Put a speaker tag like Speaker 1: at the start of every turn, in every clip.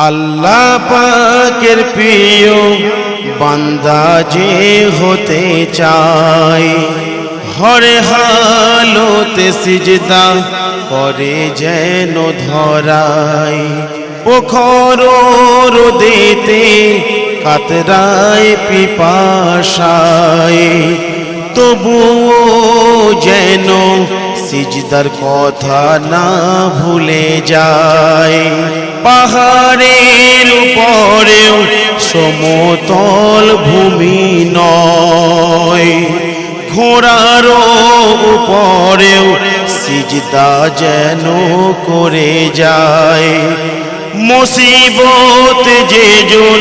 Speaker 1: আল্লাহ পাকের প্রিয় বান্দা যে হতে চায়, হরে হালতে সিজদা করে যেন ধরায়। প্রখর রোদেতে কাতরায় পিপাসায়, তবুও যেন সিজদার কথা না ভুলে যায়। পাহাড়ের উপরেও সমতল ভূমি নয়, ঘোড়ারও উপরেও সিজদা যেন করে যায়। মুসিবত যেজন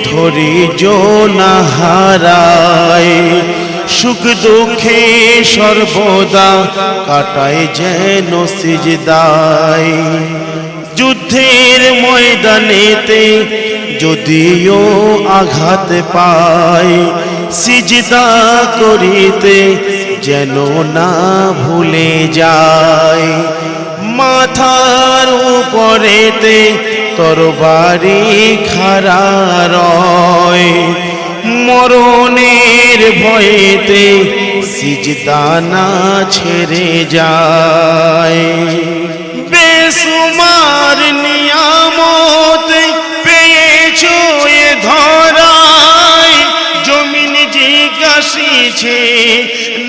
Speaker 1: ধৈর্য না হারায়, সুখ দুঃখে সর্বদা কাটায় যেন সিজদায়। যুদ্ধের ময়দানেতে যদিও আঘাত পায়, সিজদা করিতে যেন না ভুলে যায়। মাথার উপরেতে তরবারি খাড়া রয়, মরণের ভয়েতে সিজদা না ছেড়ে যায়। বেসুমার নিয়ামত পেয়েছো এ ধরায়, জমিন জিজ্ঞাসিছে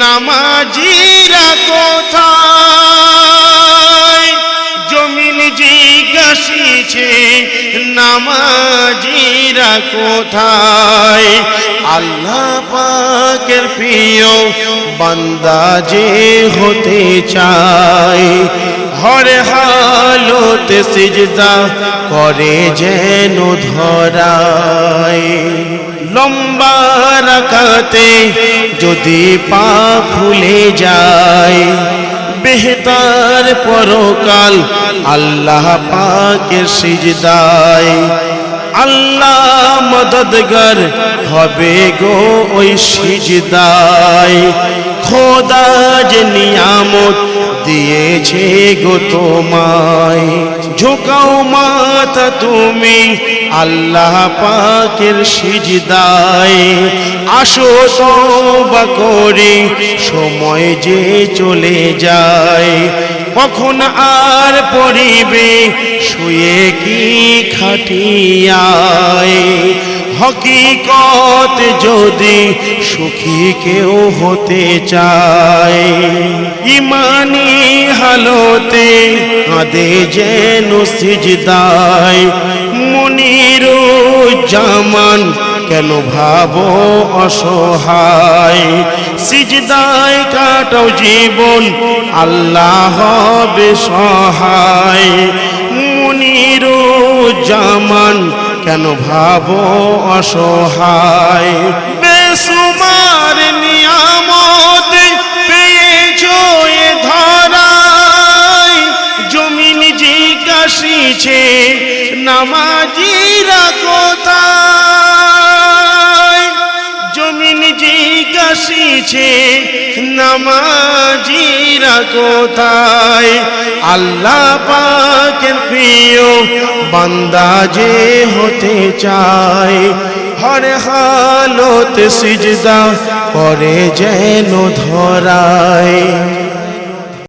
Speaker 1: নামাজিরা কোথায়। জমিন জিজ্ঞাসিছে নামাজিরা কোথায়। আল্লাহ পাকের প্রিয় বান্দা যে হতে চায়, হরে হালতে সিজদা করে যেন ধরায়। লম্বা রাকাতে যদি পা ভুলে যায়, বেহতার পরকাল আল্লাহ পাকের সিজদায়। আল্লাহ মদদগার হবে গো ওই সিজদায়। খোদা যে নিয়ামত দিয়েছে গো তোমায়, ঝুঁকাও মাথা তুমি আল্লাহ পাকের সিজদায়। আসো তওবা করি সময় যে চলে যায়, কখন আর পড়িবে শুয়ে কি খাটিয়ায়। হকিকত যদি সুখী কেউ হতে চায়, ইমানি হালতে কাঁদে যেন সিজদায়। মনিরুজ্জামান কেন ভাবো অসহায়, সিজদায় কাটাও জীবন আল্লাহ হবে সহায়। মনিরুজ্জামান কেন ভাবো অসহায়, বেসুমার নিয়ামত পেয়েছো এ ধরায়। জমিন জিজ্ঞাসিছে নামাজিরা কোথায়। জমিন জিজ্ঞাসিছে নামাজিরা কোথায়। আল্লাহ পাকের প্রিয় বান্দা যে হতে চায়, হরে হালতে সিজদা করে যেন ধরায়।